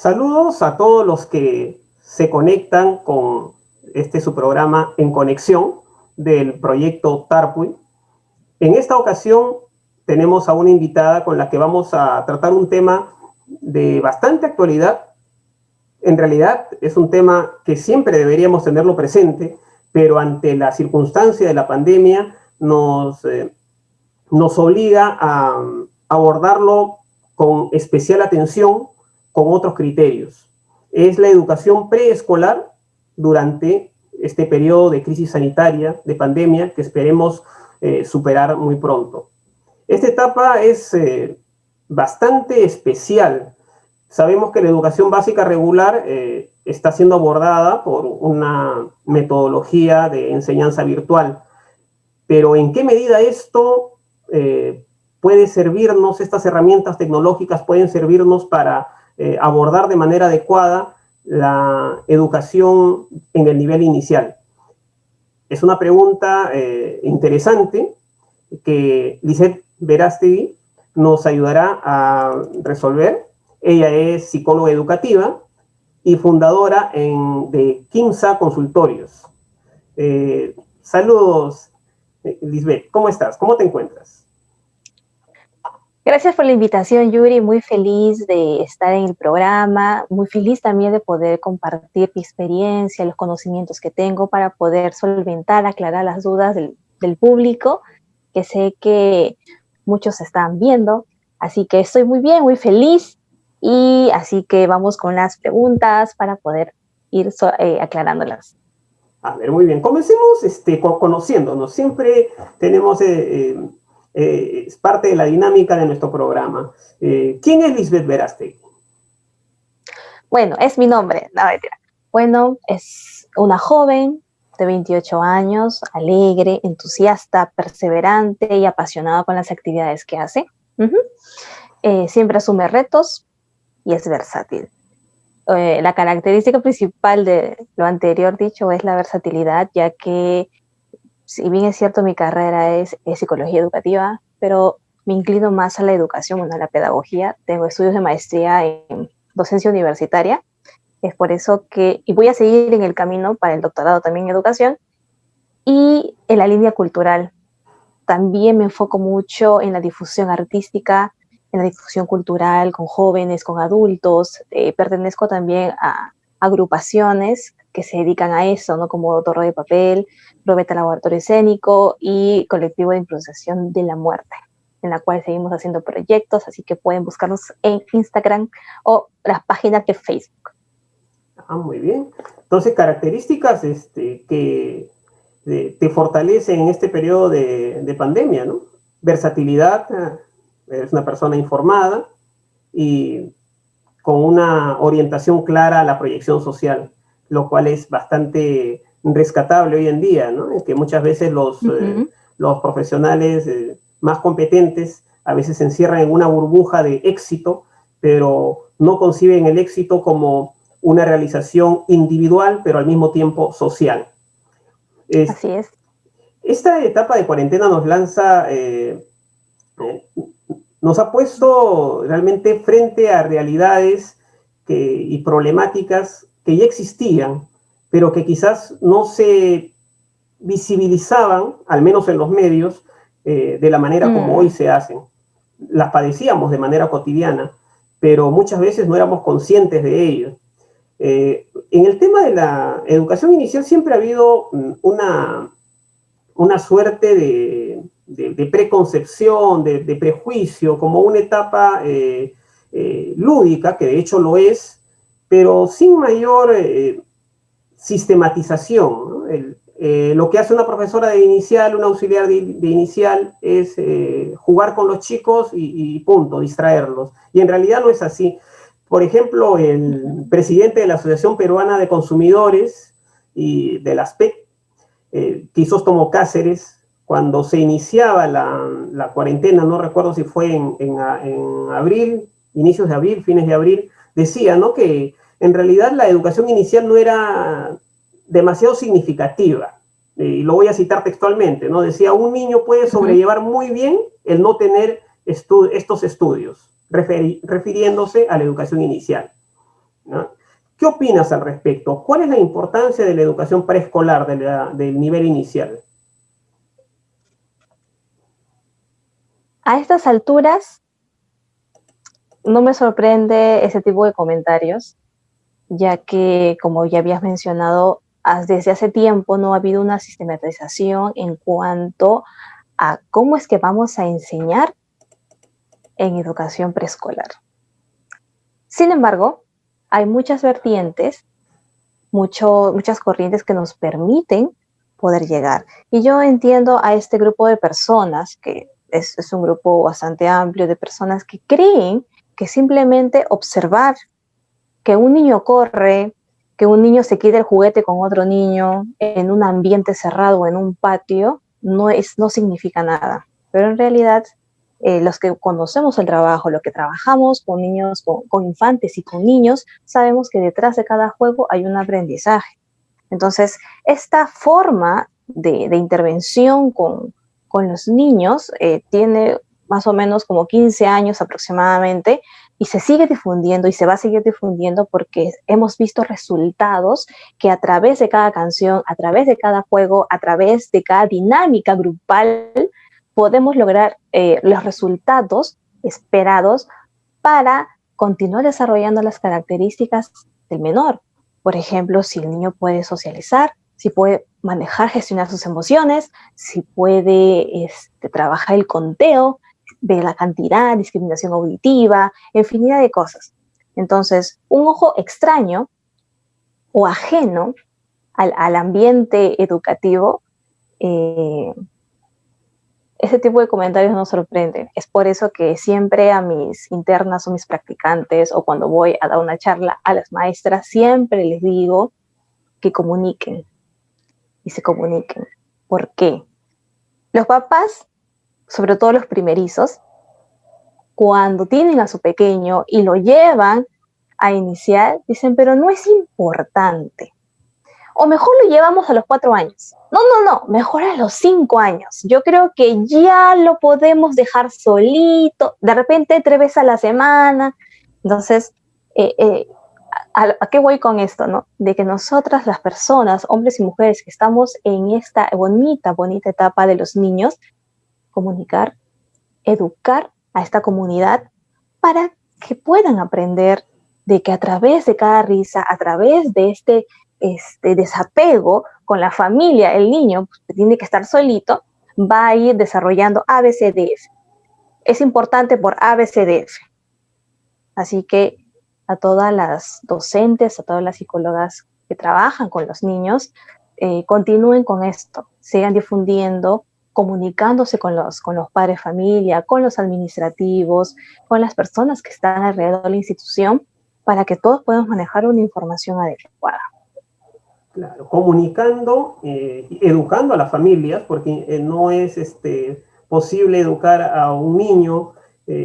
Saludos a todos los que se conectan con su programa En Conexión del proyecto Tarpuy. En esta ocasión tenemos a una invitada con la que vamos a tratar un tema de bastante actualidad. En realidad es un tema que siempre deberíamos tenerlo presente, pero ante la circunstancia de la pandemia nos obliga a abordarlo con especial atención, con otros criterios. Es la educación preescolar durante este periodo de crisis sanitaria, de pandemia, que esperemos superar muy pronto. Esta etapa es bastante especial. Sabemos que la educación básica regular está siendo abordada por una metodología de enseñanza virtual, pero ¿en qué medida esto puede servirnos, estas herramientas tecnológicas pueden servirnos para abordar de manera adecuada la educación en el nivel inicial? Es una pregunta interesante que Lisette Verástegui nos ayudará a resolver. Ella es psicóloga educativa y fundadora de Kimsa Consultorios. Saludos, Lisbeth, ¿cómo estás? ¿Cómo te encuentras? Gracias por la invitación, Yuri. Muy feliz de estar en el programa, muy feliz también de poder compartir mi experiencia, los conocimientos que tengo para poder solventar, aclarar las dudas del público, que sé que muchos están viendo. Así que estoy muy bien, muy feliz, y así que vamos con las preguntas para poder ir aclarándolas. A ver, muy bien. Comencemos conociéndonos. Siempre tenemos... es parte de la dinámica de nuestro programa. ¿Quién es Lisbeth Verástegui? Bueno, es mi nombre, no, mentira. Bueno, es una joven de 28 años, alegre, entusiasta, perseverante y apasionada con las actividades que hace. Siempre asume retos y es versátil. La característica principal de lo anterior dicho es la versatilidad, ya que si bien es cierto mi carrera es psicología educativa, pero me inclino más a la educación, a la pedagogía. Tengo estudios de maestría en docencia universitaria. Es por eso y voy a seguir en el camino para el doctorado también en educación. Y en la línea cultural también me enfoco mucho en la difusión artística, en la difusión cultural con jóvenes, con adultos. Pertenezco también a agrupaciones que se dedican a eso, ¿no? Como Torre de Papel, Probeta Laboratorio Escénico y Colectivo de Improvisación de la Muerte, en la cual seguimos haciendo proyectos, así que pueden buscarnos en Instagram o las páginas de Facebook. Ah, muy bien. Entonces, características que te fortalecen en este periodo de pandemia, ¿no? Versatilidad, eres una persona informada y con una orientación clara a la proyección social, lo cual es bastante rescatable hoy en día, ¿no? Es que muchas veces los profesionales más competentes a veces se encierran en una burbuja de éxito, pero no conciben el éxito como una realización individual, pero al mismo tiempo social. Así es. Esta etapa de cuarentena nos lanza, nos ha puesto realmente frente a realidades y problemáticas que ya existían, pero que quizás no se visibilizaban, al menos en los medios, de la manera como hoy se hacen. Las padecíamos de manera cotidiana, pero muchas veces no éramos conscientes de ello. En el tema de la educación inicial siempre ha habido una suerte de preconcepción, de prejuicio, como una etapa lúdica, que de hecho lo es, pero sin mayor sistematización, ¿no? Lo que hace una profesora de inicial, una auxiliar de inicial, es jugar con los chicos y punto, distraerlos. Y en realidad no es así. Por ejemplo, el presidente de la Asociación Peruana de Consumidores y del ASPEC, Crisóstomo Cáceres, cuando se iniciaba la cuarentena, no recuerdo si fue en abril, inicios de abril, fines de abril, decía, ¿no?, que en realidad la educación inicial no era demasiado significativa. Y lo voy a citar textualmente, ¿no? Decía, un niño puede sobrellevar muy bien el no tener estos estudios, refiriéndose a la educación inicial. ¿no? ¿Qué opinas al respecto? ¿Cuál es la importancia de la educación preescolar, del nivel inicial? A estas alturas no me sorprende ese tipo de comentarios, ya que, como ya habías mencionado, desde hace tiempo no ha habido una sistematización en cuanto a cómo es que vamos a enseñar en educación preescolar. Sin embargo, hay muchas vertientes, muchas corrientes que nos permiten poder llegar. Y yo entiendo a este grupo de personas, que es un grupo bastante amplio de personas que creen que simplemente observar que un niño corre, que un niño se quite el juguete con otro niño en un ambiente cerrado o en un patio, no significa nada. Pero en realidad, los que conocemos el trabajo, los que trabajamos con niños, con infantes y con niños, sabemos que detrás de cada juego hay un aprendizaje. Entonces, esta forma de intervención con los niños tiene más o menos como 15 años aproximadamente, y se sigue difundiendo y se va a seguir difundiendo porque hemos visto resultados que a través de cada canción, a través de cada juego, a través de cada dinámica grupal, podemos lograr los resultados esperados para continuar desarrollando las características del menor. Por ejemplo, si el niño puede socializar, si puede manejar, gestionar sus emociones, si puede trabajar el conteo, de la cantidad, discriminación auditiva, infinidad de cosas. Entonces, un ojo extraño o ajeno al ambiente educativo, ese tipo de comentarios nos sorprenden. Es por eso que siempre a mis internas o mis practicantes, o cuando voy a dar una charla a las maestras, siempre les digo que comuniquen y se comuniquen. ¿Por qué? Los papás, sobre todo los primerizos, cuando tienen a su pequeño y lo llevan a iniciar, dicen, pero no es importante. O mejor lo llevamos a los 4 años. No, mejor a los 5 años. Yo creo que ya lo podemos dejar solito, de repente 3 veces a la semana. Entonces, ¿a qué voy con esto, no? De que nosotras, las personas, hombres y mujeres que estamos en esta bonita etapa de los niños, comunicar, educar a esta comunidad para que puedan aprender de que a través de cada risa, a través de este desapego con la familia, el niño pues, tiene que estar solito, va a ir desarrollando ABCDF. Es importante por ABCDF. Así que a todas las docentes, a todas las psicólogas que trabajan con los niños, continúen con esto, sigan difundiendo, comunicándose con los padres de familia, con los administrativos, con las personas que están alrededor de la institución, para que todos podamos manejar una información adecuada. Claro, comunicando, educando a las familias, porque no es posible educar a un niño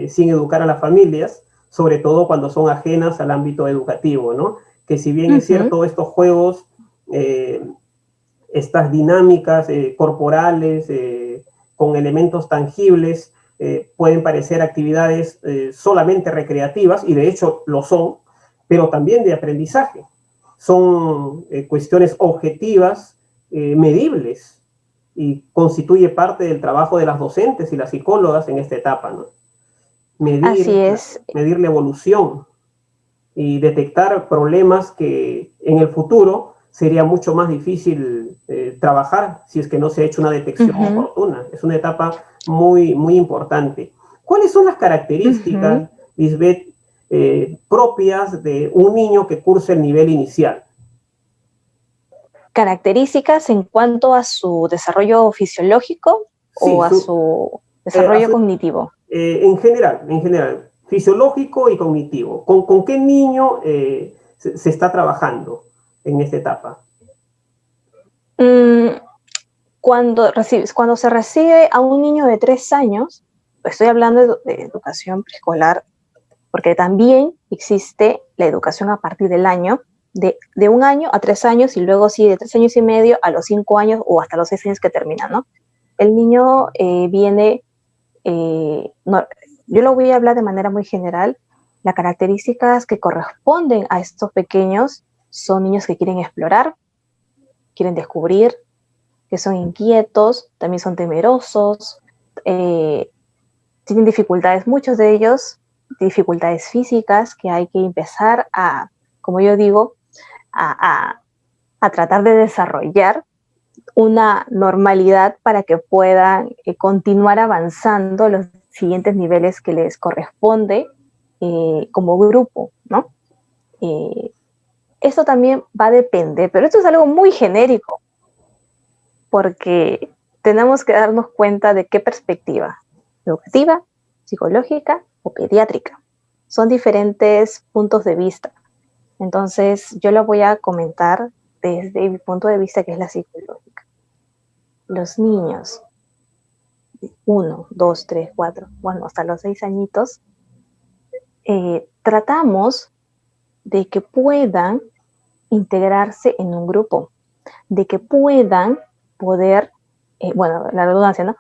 sin educar a las familias, sobre todo cuando son ajenas al ámbito educativo, ¿no? Que si bien es cierto, estos juegos, estas dinámicas corporales con elementos tangibles pueden parecer actividades solamente recreativas, y de hecho lo son, pero también de aprendizaje. Son cuestiones objetivas, medibles, y constituye parte del trabajo de las docentes y las psicólogas en esta etapa, ¿no? Así es. Medir la evolución y detectar problemas que en el futuro sería mucho más difícil trabajar si es que no se ha hecho una detección oportuna. Es una etapa muy, muy importante. ¿Cuáles son las características, Lisbeth, propias de un niño que cursa el nivel inicial? Características en cuanto a su desarrollo fisiológico, sí, o a su desarrollo cognitivo. En general, fisiológico y cognitivo. ¿Con qué niño se está trabajando en esta etapa? Cuando se recibe a un niño de 3 años, estoy hablando de educación preescolar, porque también existe la educación a partir del año, de 1 año a 3 años, y luego sí, de 3 años y medio a los 5 años o hasta los 6 años que termina, ¿no? El niño viene, no, yo lo voy a hablar de manera muy general, Las características que corresponden a estos pequeños son niños que quieren explorar, quieren descubrir, que son inquietos, también son temerosos, tienen dificultades, muchos de ellos, dificultades físicas que hay que empezar a, como yo digo, a tratar de desarrollar una normalidad para que puedan continuar avanzando los siguientes niveles que les corresponde como grupo, ¿no? Esto también va a depender, pero esto es algo muy genérico, porque tenemos que darnos cuenta de qué perspectiva, educativa, psicológica o pediátrica. Son diferentes puntos de vista. Entonces, yo lo voy a comentar desde mi punto de vista, que es la psicológica. Los niños, 1, 2, 3, 4, bueno, hasta los 6 añitos, tratamos de que puedan integrarse en un grupo, de que puedan poder, bueno, la redundancia, ¿no?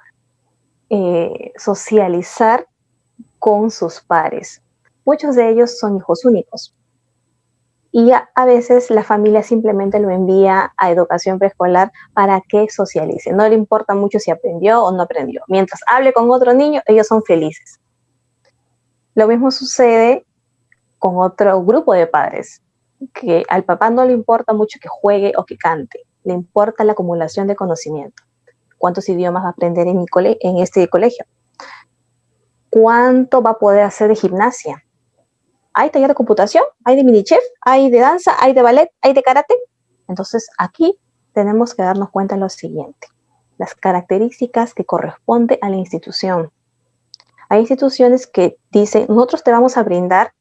Socializar con sus pares. Muchos de ellos son hijos únicos. Y a veces la familia simplemente lo envía a educación preescolar para que socialice. No le importa mucho si aprendió o no aprendió. Mientras hable con otro niño, ellos son felices. Lo mismo sucede con otro grupo de padres, que al papá no le importa mucho que juegue o que cante. Le importa la acumulación de conocimiento. ¿Cuántos idiomas va a aprender en este colegio? ¿Cuánto va a poder hacer de gimnasia? ¿Hay taller de computación? ¿Hay de mini chef? ¿Hay de danza? ¿Hay de ballet? ¿Hay de karate? Entonces aquí tenemos que darnos cuenta de lo siguiente: las características que corresponden a la institución. Hay instituciones que dicen, nosotros te vamos a brindar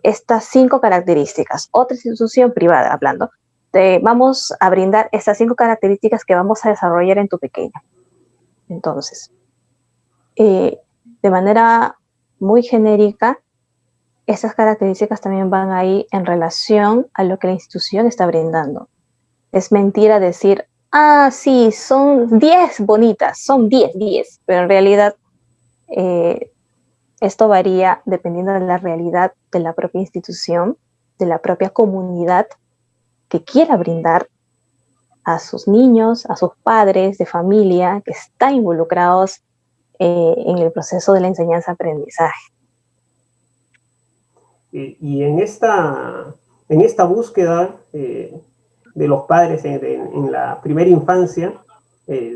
estas 5 características. Otra institución privada, hablando, te vamos a brindar estas 5 características que vamos a desarrollar en tu pequeño. Entonces, de manera muy genérica, esas características también van ahí en relación a lo que la institución está brindando. Es mentira decir, sí, son 10 bonitas, son 10, pero en realidad esto varía dependiendo de la realidad de la propia institución, de la propia comunidad que quiera brindar a sus niños, a sus padres de familia que están involucrados en el proceso de la enseñanza-aprendizaje. Y en esta búsqueda de los padres en la primera infancia,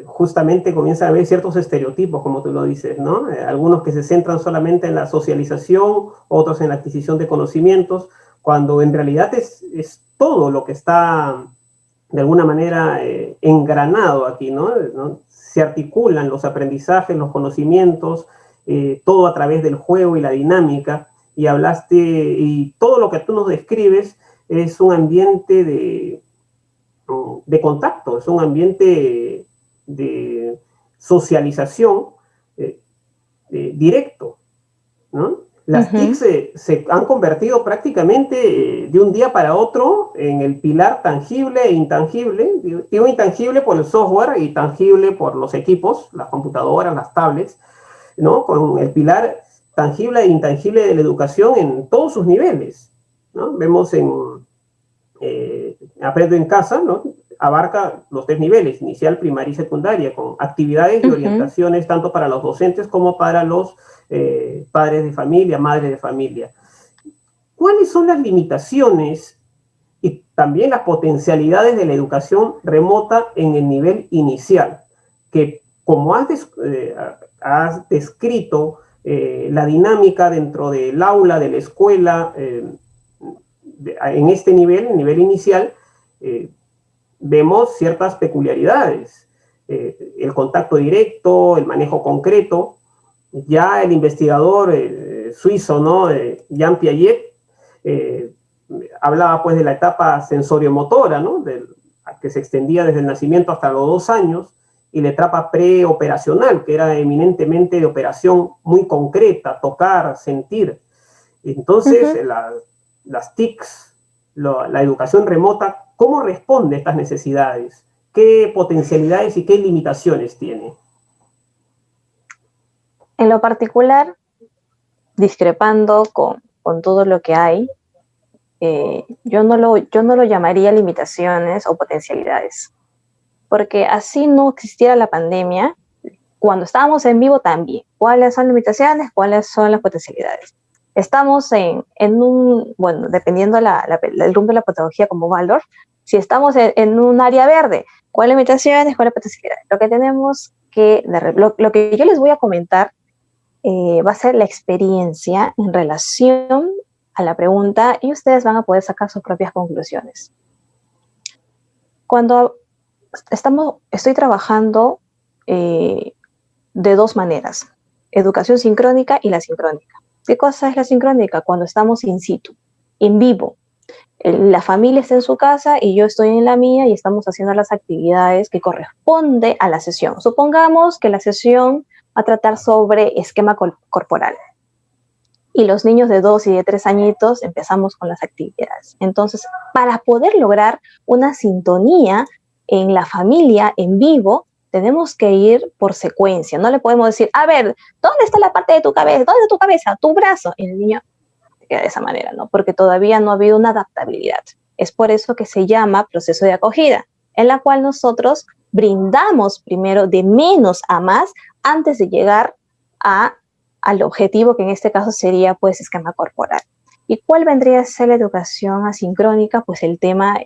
justamente comienzan a haber ciertos estereotipos, como tú lo dices, ¿no? Algunos que se centran solamente en la socialización, otros en la adquisición de conocimientos, cuando en realidad es todo lo que está de alguna manera engranado aquí, ¿no? Se articulan los aprendizajes, los conocimientos, todo a través del juego y la dinámica. Y hablaste, y todo lo que tú nos describes es un ambiente de contacto, es un ambiente de socialización directo, ¿no? Las TIC se han convertido prácticamente de un día para otro en el pilar tangible e intangible. Digo intangible por el software y tangible por los equipos, las computadoras, las tablets, ¿no? Con el pilar tangible e intangible de la educación en todos sus niveles, ¿no? Vemos en Aprendo en Casa, ¿no? Abarca los 3 niveles, inicial, primaria y secundaria, con actividades y orientaciones tanto para los docentes como para los padres de familia, madres de familia. ¿Cuáles son las limitaciones y también las potencialidades de la educación remota en el nivel inicial? Que como has descrito la dinámica dentro del aula, de la escuela, en este nivel, el nivel inicial, vemos ciertas peculiaridades. El contacto directo, el manejo concreto. Ya el investigador suizo, ¿no? Jean Piaget, hablaba pues de la etapa sensoriomotora, ¿no? Que se extendía desde el nacimiento hasta los 2 años, y la etapa preoperacional, que era eminentemente de operación muy concreta, tocar, sentir. Entonces, las TICs, la educación remota, ¿cómo responde a estas necesidades? ¿Qué potencialidades y qué limitaciones tiene? En lo particular, discrepando con todo lo que hay, yo no lo llamaría limitaciones o potencialidades, porque así no existiera la pandemia, cuando estábamos en vivo también, ¿cuáles son las limitaciones? ¿Cuáles son las potencialidades? Estamos en un, bueno, dependiendo el rumbo de la patología como valor, si estamos en un área verde, ¿cuáles limitaciones? ¿Cuáles potencialidades? Lo que tenemos que, lo que yo les voy a comentar va a ser la experiencia en relación a la pregunta y ustedes van a poder sacar sus propias conclusiones. Cuando estoy trabajando de dos maneras, educación sincrónica y la sincrónica. ¿Qué cosa es la sincrónica? Cuando estamos in situ, en vivo. La familia está en su casa y yo estoy en la mía y estamos haciendo las actividades que corresponde a la sesión. Supongamos que la sesión va a tratar sobre esquema corporal. Y los niños de 2 y de 3 añitos empezamos con las actividades. Entonces, para poder lograr una sintonía en la familia en vivo, tenemos que ir por secuencia. No le podemos decir, a ver, ¿dónde está la parte de tu cabeza? ¿Dónde está tu cabeza? Tu brazo. Y el niño queda de esa manera, ¿no? Porque todavía no ha habido una adaptabilidad. Es por eso que se llama proceso de acogida, en la cual nosotros brindamos primero de menos a más antes de llegar al objetivo, que en este caso sería pues esquema corporal. ¿Y cuál vendría a ser la educación asincrónica? Pues el tema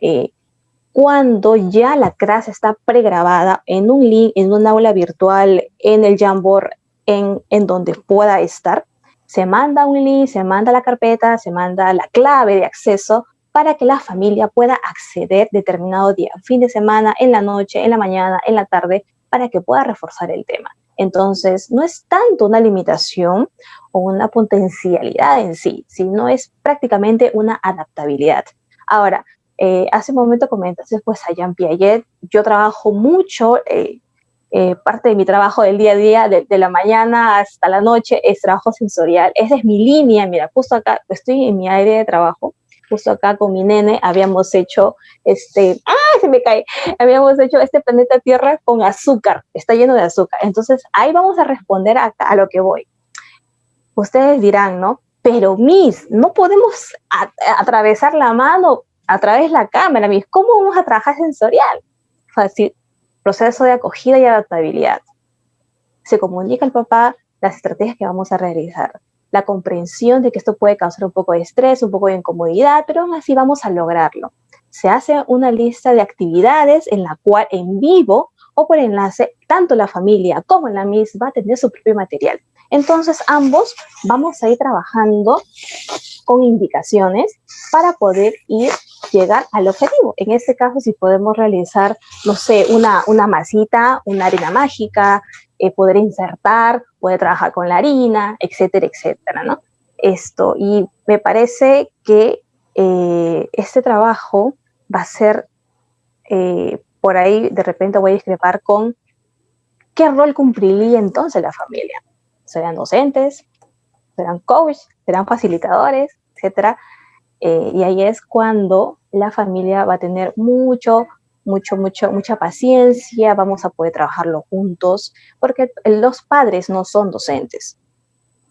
cuando ya la clase está pregrabada en un link, en un aula virtual, en el Jamboard, en donde pueda estar, se manda un link, se manda la carpeta, se manda la clave de acceso para que la familia pueda acceder determinado día, fin de semana, en la noche, en la mañana, en la tarde, para que pueda reforzar el tema. Entonces, no es tanto una limitación o una potencialidad en sí, sino es prácticamente una adaptabilidad. Ahora, hace un momento comentaste pues a Jean Piaget, yo trabajo mucho, parte de mi trabajo del día a día, de la mañana hasta la noche, es trabajo sensorial. Esa es mi línea, mira, justo acá, estoy en mi área de trabajo, justo acá con mi nene, habíamos hecho se me cae, habíamos hecho este planeta Tierra con azúcar, está lleno de azúcar. Entonces, ahí vamos a responder a lo que voy. Ustedes dirán, ¿no? Pero, Miss, no podemos atravesar la mano a través de la cámara, Miss, ¿cómo vamos a trabajar sensorial? Fácil, proceso de acogida y adaptabilidad. Se comunica al papá las estrategias que vamos a realizar, la comprensión de que esto puede causar un poco de estrés, un poco de incomodidad, pero aún así vamos a lograrlo. Se hace una lista de actividades en la cual en vivo o por enlace, tanto la familia como la Miss va a tener su propio material. Entonces, ambos vamos a ir trabajando con indicaciones para poder llegar al objetivo. En este caso, si podemos realizar, no sé, una masita, una harina mágica, poder insertar, poder trabajar con la harina, etcétera, etcétera, ¿no? Y me parece que este trabajo va a ser, por ahí de repente voy a discrepar con qué rol cumpliría entonces la familia. ¿Serán docentes? ¿Serán coaches? ¿Serán facilitadores? Etcétera. Y ahí es cuando la familia va a tener mucha paciencia, vamos a poder trabajarlo juntos, porque los padres no son docentes,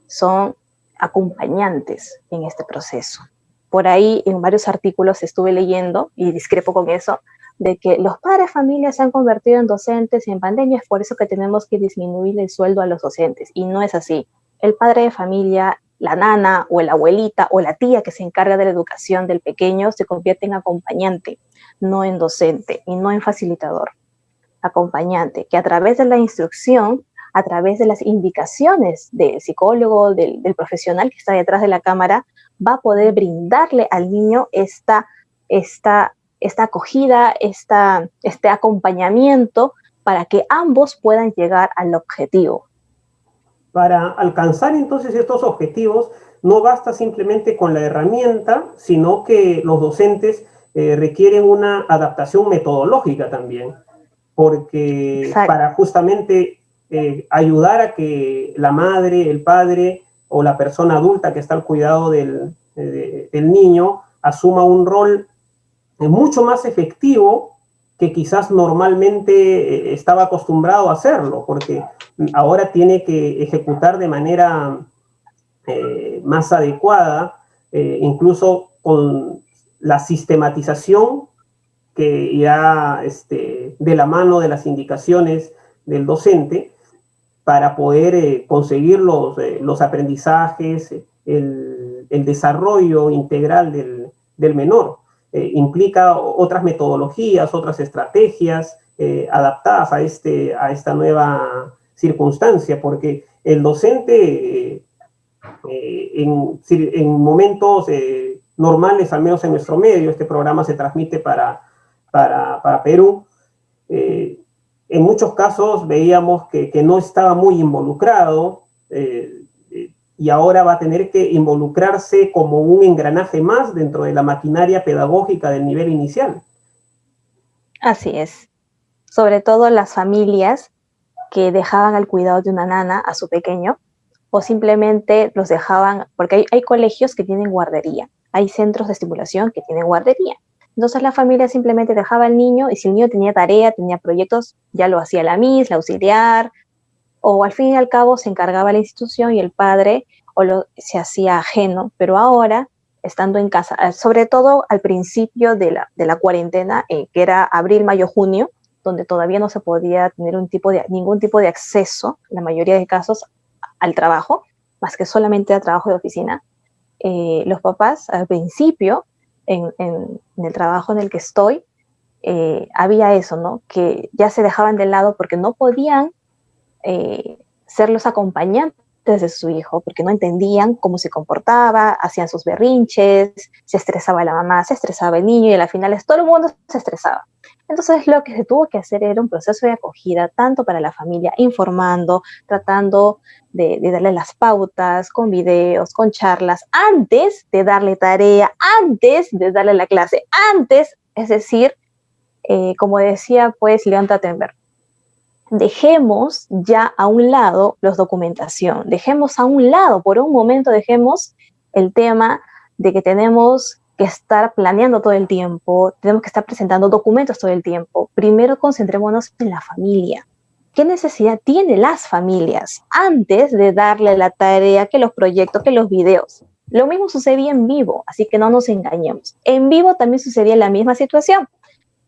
son acompañantes en este proceso. Por ahí en varios artículos estuve leyendo, y discrepo con eso, de que los padres de familia se han convertido en docentes en pandemia, es por eso que tenemos que disminuir el sueldo a los docentes, y no es así. El padre de familia, la nana o la abuelita o la tía que se encarga de la educación del pequeño se convierte en acompañante, no en docente y no en facilitador. Acompañante, que a través de la instrucción, a través de las indicaciones del psicólogo, del profesional que está detrás de la cámara, va a poder brindarle al niño esta acogida, este acompañamiento para que ambos puedan llegar al objetivo. Para alcanzar entonces estos objetivos, no basta simplemente con la herramienta, sino que los docentes requieren una adaptación metodológica también, porque Exacto. Para justamente ayudar a que la madre, el padre o la persona adulta que está al cuidado del niño asuma un rol mucho más efectivo que quizás normalmente estaba acostumbrado a hacerlo, porque ahora tiene que ejecutar de manera más adecuada, incluso con la sistematización que ya de la mano de las indicaciones del docente para poder conseguir los aprendizajes, el desarrollo integral del menor. Implica otras metodologías, otras estrategias adaptadas a esta nueva circunstancia, porque el docente en momentos normales, al menos en nuestro medio, este programa se transmite para Perú, en muchos casos veíamos que no estaba muy involucrado, y ahora va a tener que involucrarse como un engranaje más dentro de la maquinaria pedagógica del nivel inicial. Así es. Sobre todo las familias que dejaban al cuidado de una nana a su pequeño, o simplemente los dejaban, porque hay colegios que tienen guardería, hay centros de estimulación que tienen guardería. Entonces la familia simplemente dejaba al niño, y si el niño tenía tarea, tenía proyectos, ya lo hacía la Miss, la auxiliar, o al fin y al cabo se encargaba la institución y el padre se hacía ajeno. Pero ahora, estando en casa, sobre todo al principio de la cuarentena, que era abril, mayo, junio, donde todavía no se podía tener ningún tipo de acceso, en la mayoría de casos, al trabajo, más que solamente a trabajo de oficina, los papás al principio, en el trabajo en el que estoy, había eso, ¿no? Que ya se dejaban de lado porque no podían ser los acompañantes de su hijo, porque no entendían cómo se comportaba, hacían sus berrinches, se estresaba la mamá, se estresaba el niño, y al final todo el mundo se estresaba. Entonces lo que se tuvo que hacer era un proceso de acogida, tanto para la familia, informando, tratando de darle las pautas, con videos, con charlas, antes de darle tarea, antes de darle la clase, antes, es decir, como decía pues Leon Tattenberg, dejemos ya a un lado la documentación, dejemos a un lado, por un momento dejemos el tema de que tenemos que estar planeando todo el tiempo, tenemos que estar presentando documentos todo el tiempo. Primero concentrémonos en la familia. ¿Qué necesidad tienen las familias antes de darle la tarea, que los proyectos, que los videos? Lo mismo sucedía en vivo, así que no nos engañemos. En vivo también sucedía la misma situación.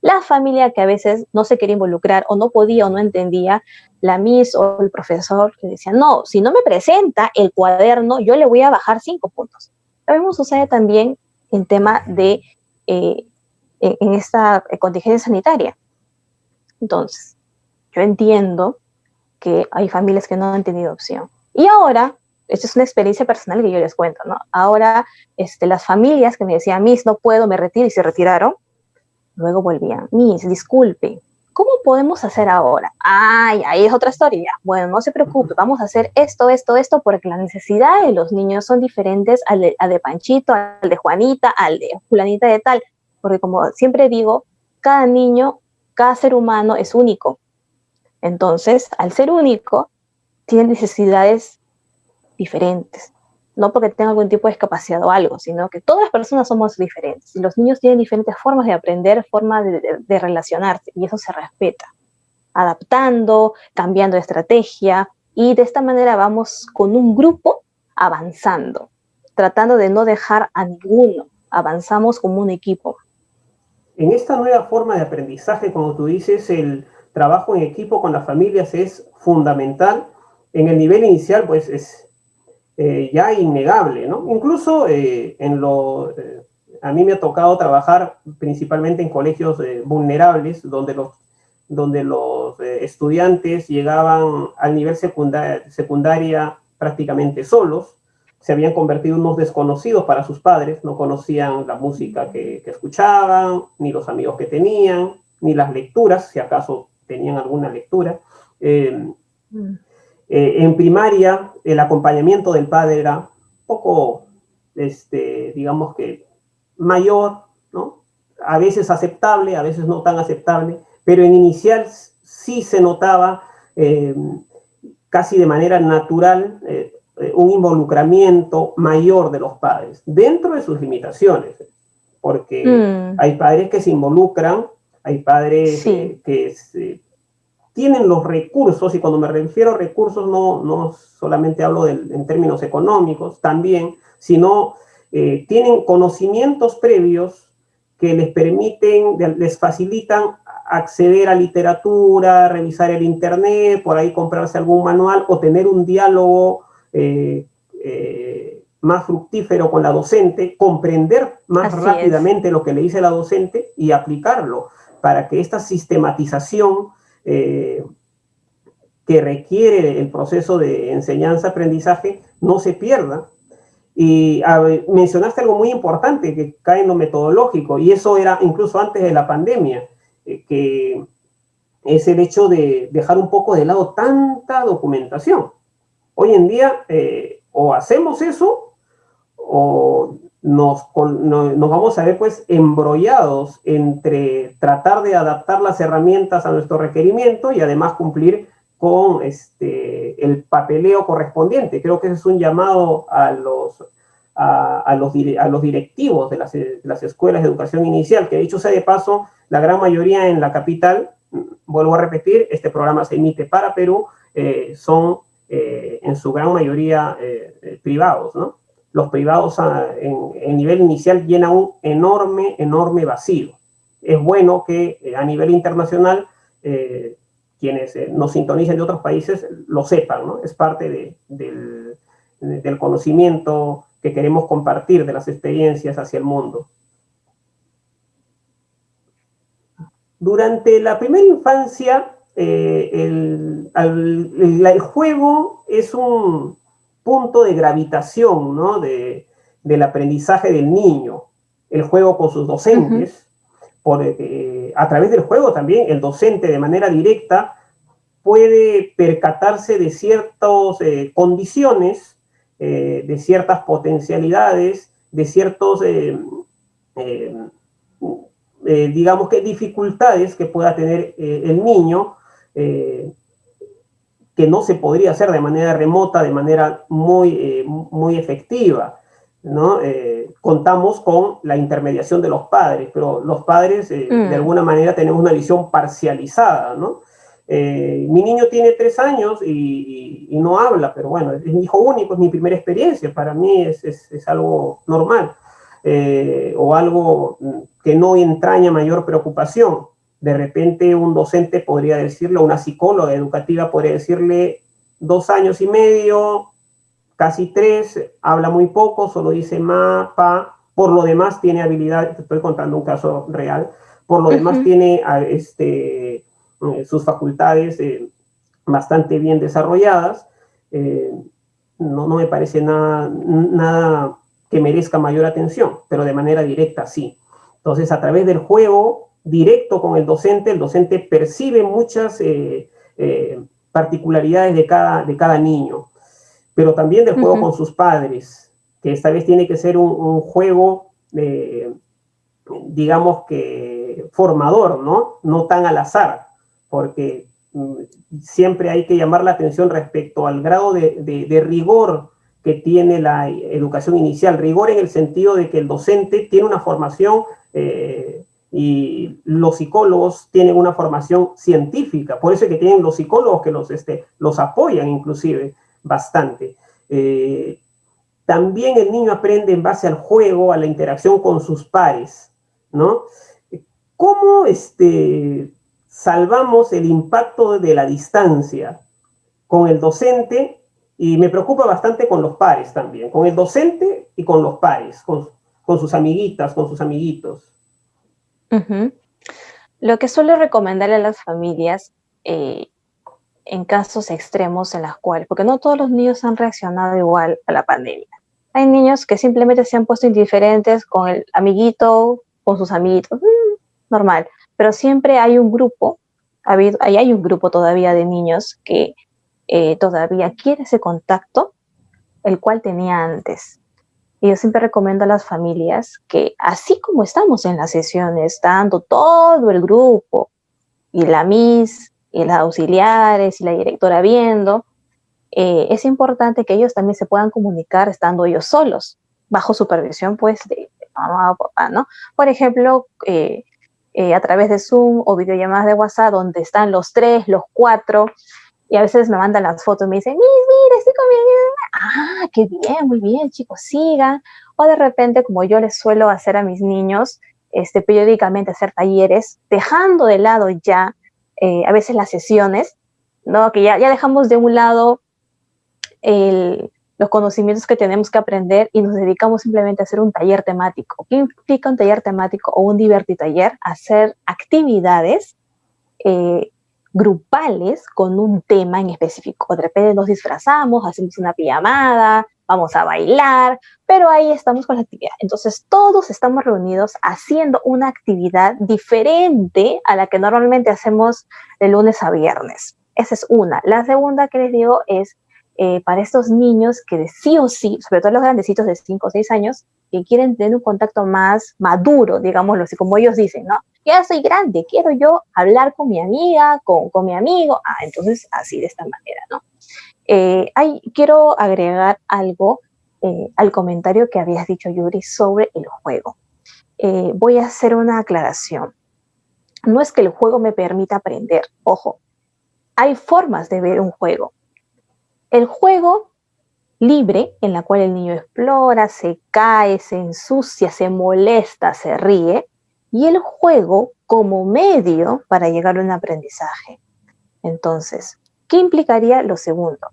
La familia que a veces no se quería involucrar, o no podía, o no entendía, la Miss o el profesor que decía, no, si no me presenta el cuaderno, yo le voy a bajar 5 puntos. Lo mismo sucede también en tema de en esta contingencia sanitaria. Entonces, yo entiendo que hay familias que no han tenido opción. Y ahora, esta es una experiencia personal que yo les cuento, ¿no? Ahora, las familias que me decían, Miss, no puedo, me retiro, y se retiraron, luego volvían, Miss, disculpe, ¿cómo podemos hacer ahora? Ay, ahí es otra historia. Bueno, no se preocupe, vamos a hacer esto, porque las necesidades de los niños son diferentes al de Panchito, al de Juanita, al de fulanita de tal. Porque como siempre digo, cada niño, cada ser humano es único. Entonces, al ser único, tiene necesidades diferentes. No porque tenga algún tipo de discapacidad o algo, sino que todas las personas somos diferentes. Y los niños tienen diferentes formas de aprender, formas de relacionarse, y eso se respeta. Adaptando, cambiando de estrategia, y de esta manera vamos con un grupo avanzando, tratando de no dejar a ninguno. Avanzamos como un equipo. En esta nueva forma de aprendizaje, como tú dices, el trabajo en equipo con las familias es fundamental. En el nivel inicial, pues es ya innegable, ¿no? Incluso a mí me ha tocado trabajar principalmente en colegios vulnerables, donde los estudiantes llegaban al nivel secundaria prácticamente solos, se habían convertido en unos desconocidos para sus padres, no conocían la música que escuchaban, ni los amigos que tenían, ni las lecturas, si acaso tenían alguna lectura. En primaria, el acompañamiento del padre era un poco, digamos que mayor, ¿no? A veces aceptable, a veces no tan aceptable, pero en inicial sí se notaba casi de manera natural un involucramiento mayor de los padres, dentro de sus limitaciones, porque hay padres que se involucran, hay padres que tienen los recursos, y cuando me refiero a recursos no solamente hablo en términos económicos también, sino tienen conocimientos previos que les permiten, les facilitan acceder a literatura, revisar el internet, por ahí comprarse algún manual o tener un diálogo más fructífero con la docente, comprender más Así rápidamente lo que le dice la docente y aplicarlo para que esta sistematización que requiere el proceso de enseñanza-aprendizaje no se pierda. Y mencionaste algo muy importante que cae en lo metodológico, y eso era incluso antes de la pandemia, que es el hecho de dejar un poco de lado tanta documentación. Hoy en día o hacemos eso o nos vamos a ver pues embrollados entre tratar de adaptar las herramientas a nuestro requerimiento y además cumplir con el papeleo correspondiente. Creo que ese es un llamado a los directivos de las escuelas de educación inicial, que dicho sea de paso, la gran mayoría en la capital, vuelvo a repetir, este programa se emite para Perú, son en su gran mayoría privados, ¿no? Los privados en nivel inicial llenan un enorme vacío. Es bueno que a nivel internacional quienes nos sintonicen de otros países lo sepan, ¿no? Es parte del conocimiento que queremos compartir de las experiencias hacia el mundo. Durante la primera infancia, el juego es un punto de gravitación, ¿no? del aprendizaje del niño. El juego con sus docentes, a través del juego también el docente de manera directa puede percatarse de ciertas condiciones, de ciertas potencialidades, de ciertos, digamos que dificultades que pueda tener el niño, que no se podría hacer de manera remota, de manera muy efectiva, ¿no? Contamos con la intermediación de los padres, pero los padres de alguna manera tenemos una visión parcializada, ¿no? Mi niño tiene 3 años y no habla, pero bueno, es mi hijo único, es mi primera experiencia, para mí es algo normal, o algo que no entraña mayor preocupación. De repente un docente podría decirle, una psicóloga educativa podría decirle 2 años y medio, casi 3, habla muy poco, solo dice ma, pa, por lo demás tiene habilidad, te estoy contando un caso real, por lo demás tiene sus facultades bastante bien desarrolladas. No me parece nada que merezca mayor atención, pero de manera directa sí. Entonces, a través del juego directo con el docente percibe muchas particularidades de cada niño, pero también del juego con sus padres, que esta vez tiene que ser un juego, digamos que formador, ¿no? No tan al azar, porque siempre hay que llamar la atención respecto al grado de rigor que tiene la educación inicial. Rigor en el sentido de que el docente tiene una formación y los psicólogos tienen una formación científica. Por eso es que tienen los psicólogos que los apoyan inclusive bastante. También el niño aprende en base al juego, a la interacción con sus pares, ¿no? ¿Cómo salvamos el impacto de la distancia con el docente? Y me preocupa bastante con los pares también, con el docente y con los pares, con sus amiguitas, con sus amiguitos. Lo que suelo recomendarle a las familias en casos extremos en los cuales, porque no todos los niños han reaccionado igual a la pandemia. Hay niños que simplemente se han puesto indiferentes con el amiguito, con sus amiguitos, normal, pero siempre hay un grupo, hay un grupo todavía de niños que todavía quiere ese contacto, el cual tenía antes. Y yo siempre recomiendo a las familias que, así como estamos en las sesiones, estando todo el grupo, y la Miss, y las auxiliares, y la directora viendo, es importante que ellos también se puedan comunicar estando ellos solos, bajo supervisión, pues, de mamá o papá, ¿no? Por ejemplo, a través de Zoom o videollamadas de WhatsApp donde están los 3, los 4, y a veces me mandan las fotos y me dicen, mira, estoy con mi amiga. Ah, qué bien, muy bien, chicos, sigan. O de repente, como yo les suelo hacer a mis niños, periódicamente hacer talleres, dejando de lado ya a veces las sesiones, ¿no? Que ya dejamos de un lado los conocimientos que tenemos que aprender y nos dedicamos simplemente a hacer un taller temático. ¿Qué implica un taller temático o un divertitaller? Hacer actividades grupales con un tema en específico. De repente nos disfrazamos, hacemos una pijamada, vamos a bailar, pero ahí estamos con la actividad. Entonces todos estamos reunidos haciendo una actividad diferente a la que normalmente hacemos de lunes a viernes. Esa es una. La segunda que les digo es para estos niños que sí o sí, sobre todo los grandecitos de 5 o 6 años, que quieren tener un contacto más maduro, digámoslo así, como ellos dicen, ¿no? Ya soy grande, quiero yo hablar con mi amiga, con mi amigo. Ah, entonces así de esta manera, ¿no? Quiero agregar algo al comentario que habías dicho, Yuri, sobre el juego. Voy a hacer una aclaración. No es que el juego me permita aprender, ojo, hay formas de ver un juego. El juego libre, en la cual el niño explora, se cae, se ensucia, se molesta, se ríe, y el juego como medio para llegar a un aprendizaje. Entonces, ¿qué implicaría lo segundo?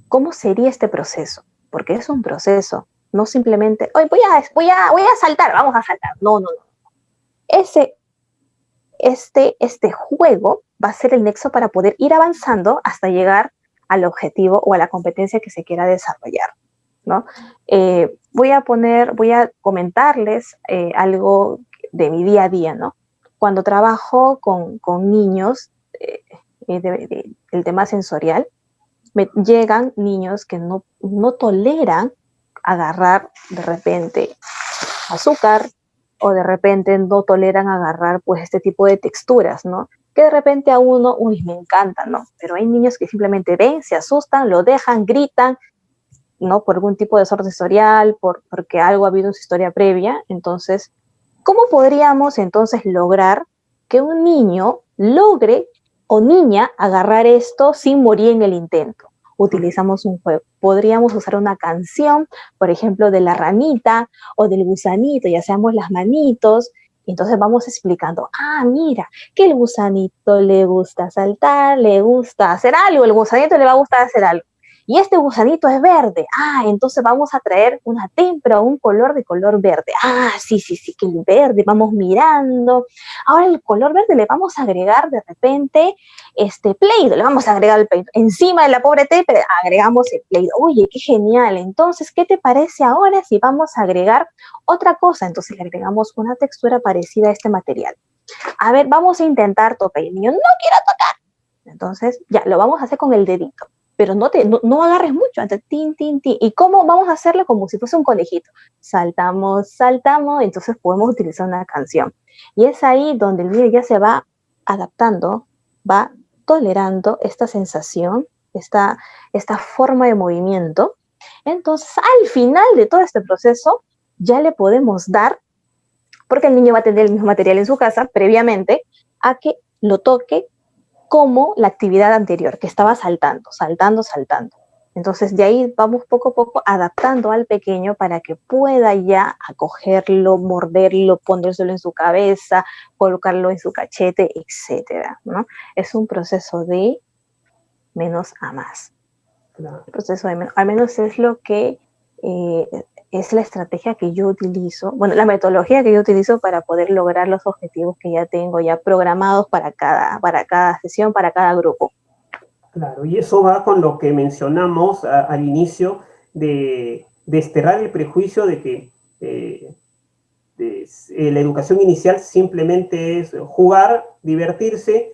¿Cómo sería este proceso? Porque es un proceso, no simplemente, hoy voy a saltar, vamos a saltar. No, no, no. Este juego va a ser el nexo para poder ir avanzando hasta llegar al objetivo o a la competencia que se quiera desarrollar, ¿no? Voy a comentarles algo de mi día a día, ¿no? Cuando trabajo con niños del tema sensorial, me llegan niños que no toleran agarrar de repente azúcar o de repente no toleran agarrar pues este tipo de texturas, ¿no? Que de repente a uno, uy, me encanta, ¿no? Pero hay niños que simplemente ven, se asustan, lo dejan, gritan, ¿no? Por algún tipo de desorden sensorial, porque algo ha habido en su historia previa. Entonces, ¿cómo podríamos entonces lograr que un niño logre o niña agarrar esto sin morir en el intento? Utilizamos un juego. Podríamos usar una canción, por ejemplo, de la ranita o del gusanito, ya seamos las manitos. Entonces vamos explicando, mira, que el gusanito le gusta saltar, le gusta hacer algo, el gusanito le va a gustar hacer algo. Y este gusanito es verde. Entonces vamos a traer una témpera o un color de color verde. Sí, que el verde, vamos mirando. Ahora el color verde le vamos a agregar de repente Play-Doh, le vamos a agregar el Play-Doh. Encima de la pobre témpera agregamos el Play-Doh. Oye, qué genial. Entonces, ¿qué te parece ahora si vamos a agregar otra cosa? Entonces le agregamos una textura parecida a este material. A ver, vamos a intentar tocar. Y el niño, no quiero tocar. Entonces, ya, lo vamos a hacer con el dedito. Pero no agarres mucho, antes, tin, tin, tin. ¿Y cómo vamos a hacerlo? Como si fuese un conejito. Saltamos, saltamos, entonces podemos utilizar una canción. Y es ahí donde el niño ya se va adaptando, va tolerando esta sensación, esta forma de movimiento. Entonces, al final de todo este proceso, ya le podemos dar, porque el niño va a tener el mismo material en su casa previamente, a que lo toque como la actividad anterior, que estaba saltando, saltando, saltando. Entonces, de ahí vamos poco a poco adaptando al pequeño para que pueda ya acogerlo, morderlo, ponérselo en su cabeza, colocarlo en su cachete, etcétera, ¿no? Es un proceso de menos a más. Claro. El proceso de menos, al menos es lo que es la estrategia que yo utilizo, bueno, la metodología que yo utilizo para poder lograr los objetivos que ya tengo ya programados para cada sesión, para cada grupo. Claro, y eso va con lo que mencionamos al inicio de desterrar el prejuicio de que la educación inicial simplemente es jugar, divertirse,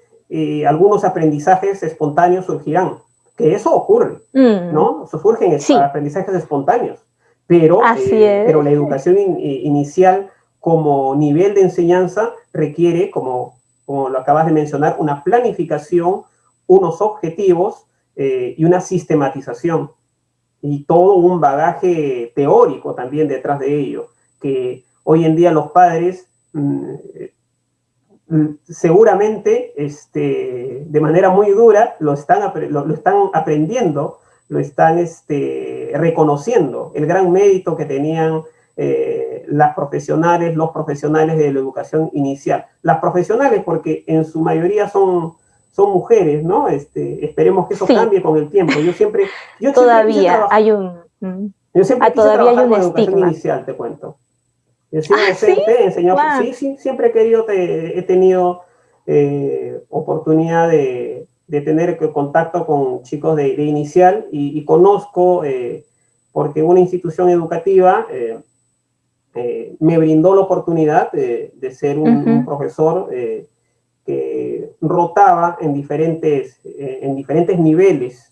algunos aprendizajes espontáneos surgirán, que eso ocurre, ¿no? Eso surgen aprendizajes espontáneos, pero la educación inicial como nivel de enseñanza requiere, como lo acabas de mencionar, una planificación, unos objetivos y una sistematización y todo un bagaje teórico también detrás de ello, que hoy en día los padres seguramente de manera muy dura lo están aprendiendo, lo están reconociendo, el gran mérito que tenían los profesionales de la educación inicial. Las profesionales, porque en su mayoría son mujeres, ¿no? Esperemos que eso cambie con el tiempo. Yo siempre quise trabajar. Yo siempre quise trabajar con educación inicial, te cuento. He sido docente, ¿sí? enseñado. Wow. Sí, siempre he tenido oportunidad de tener contacto con chicos de inicial y conozco, porque una institución educativa me brindó la oportunidad de ser un profesor que rotaba en diferentes niveles,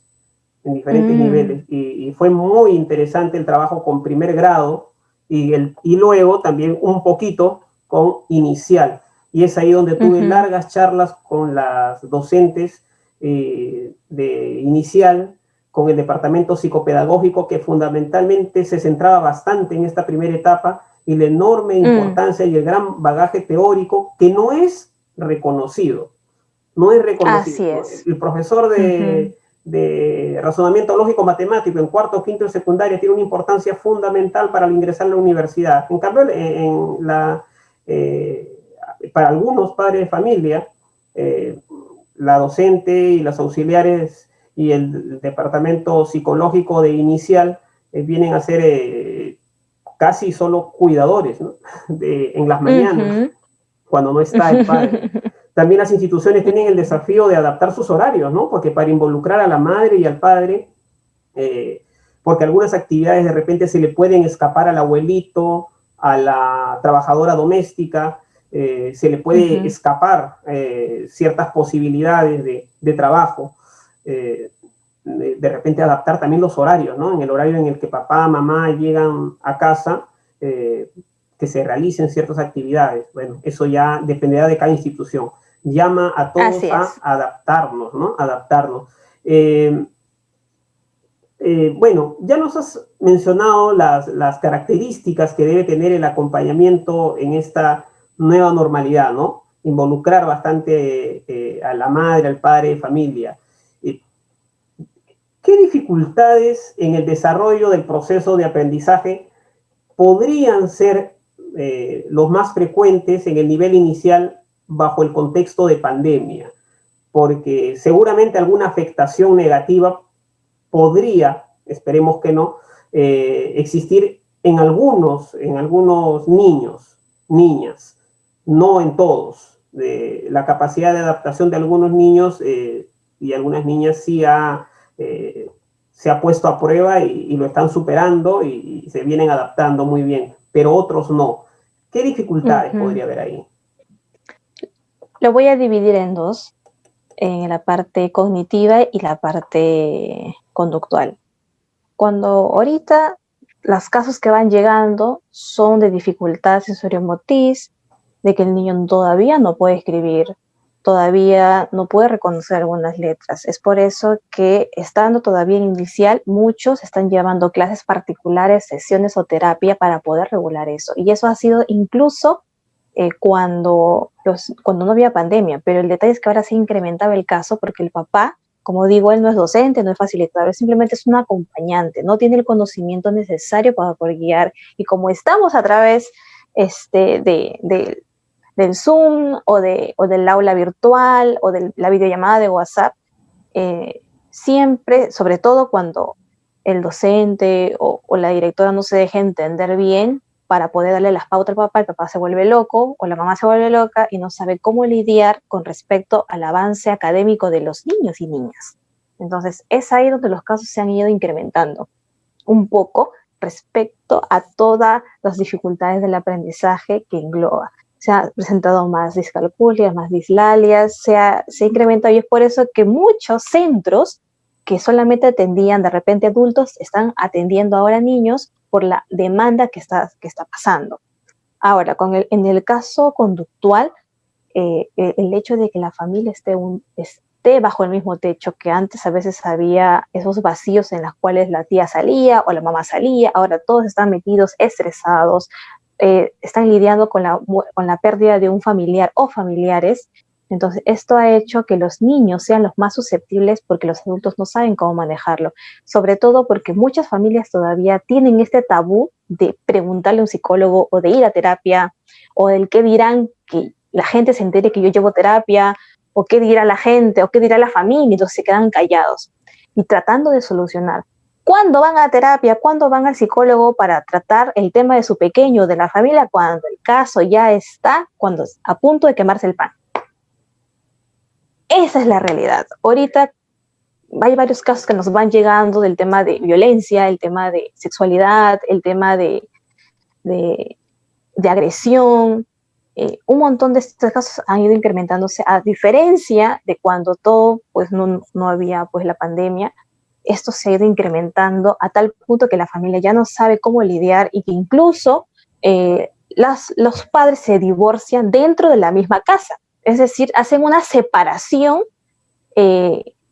y fue muy interesante el trabajo con primer grado y luego también un poquito con inicial. Y es ahí donde tuve largas charlas con las docentes de inicial, con el departamento psicopedagógico, que fundamentalmente se centraba bastante en esta primera etapa, y la enorme importancia y el gran bagaje teórico que no es reconocido. No es reconocido. Así es. El profesor de razonamiento lógico matemático en cuarto o quinto de secundaria tiene una importancia fundamental para ingresar a la universidad. En cambio, para algunos padres de familia, la docente y las auxiliares y el departamento psicológico de inicial vienen a ser casi solo cuidadores, ¿no? En las mañanas, cuando no está el padre. También las instituciones tienen el desafío de adaptar sus horarios, ¿no? Porque para involucrar a la madre y al padre, porque algunas actividades de repente se le pueden escapar al abuelito, a la trabajadora doméstica, se le puede escapar ciertas posibilidades de trabajo. De repente adaptar también los horarios, ¿no? En el horario en el que papá, mamá llegan a casa, que se realicen ciertas actividades. Bueno, eso ya dependerá de cada institución. Llama a todos a adaptarnos, ¿no? Adaptarnos. Bueno, ya nos has mencionado las características que debe tener el acompañamiento en esta nueva normalidad, ¿no? Involucrar bastante a la madre, al padre de familia. ¿Qué dificultades en el desarrollo del proceso de aprendizaje podrían ser los más frecuentes en el nivel inicial bajo el contexto de pandemia? Porque seguramente alguna afectación negativa podría, esperemos que no, existir en algunos niños, niñas, no en todos. La capacidad de adaptación de algunos niños y algunas niñas sí se ha puesto a prueba y lo están superando y se vienen adaptando muy bien, pero otros no. ¿Qué dificultades podría haber ahí? Lo voy a dividir en dos, en la parte cognitiva y la parte conductual. Cuando ahorita los casos que van llegando son de dificultad sensoriomotriz, de que el niño todavía no puede escribir, todavía no puede reconocer algunas letras. Es por eso que, estando todavía en inicial, muchos están llevando clases particulares, sesiones o terapia para poder regular eso. Y eso ha sido incluso cuando no había pandemia, pero el detalle es que ahora se incrementaba el caso porque el papá, como digo, él no es docente, no es facilitador, simplemente es un acompañante, no tiene el conocimiento necesario para poder guiar. Y como estamos a través del Zoom o del aula virtual o de la videollamada de WhatsApp, siempre, sobre todo cuando el docente o la directora no se deja entender bien, para poder darle las pautas al papá, el papá se vuelve loco o la mamá se vuelve loca y no sabe cómo lidiar con respecto al avance académico de los niños y niñas. Entonces, es ahí donde los casos se han ido incrementando un poco respecto a todas las dificultades del aprendizaje que engloba. Se ha presentado más discalculias, más dislalias, se ha incrementado, y es por eso que muchos centros que solamente atendían de repente adultos están atendiendo ahora niños por la demanda que está pasando. Ahora, en el caso conductual, el hecho de que la familia esté bajo el mismo techo, que antes a veces había esos vacíos en los cuales la tía salía o la mamá salía, ahora todos están metidos, estresados, están lidiando con la pérdida de un familiar o familiares. Entonces, esto ha hecho que los niños sean los más susceptibles porque los adultos no saben cómo manejarlo. Sobre todo porque muchas familias todavía tienen este tabú de preguntarle a un psicólogo o de ir a terapia, o del qué dirán, que la gente se entere que yo llevo terapia, o qué dirá la gente, o qué dirá la familia, entonces se quedan callados. Y tratando de solucionar. ¿Cuándo van a terapia? ¿Cuándo van al psicólogo para tratar el tema de su pequeño, de la familia? Cuando el caso ya está, cuando a punto de quemarse el pan. Esa es la realidad. Ahorita hay varios casos que nos van llegando del tema de violencia, el tema de sexualidad, el tema de agresión. Un montón de estos casos han ido incrementándose, a diferencia de cuando todo, pues no había pues la pandemia. Esto se ha ido incrementando a tal punto que la familia ya no sabe cómo lidiar y que incluso los padres se divorcian dentro de la misma casa. Es decir, hacen una separación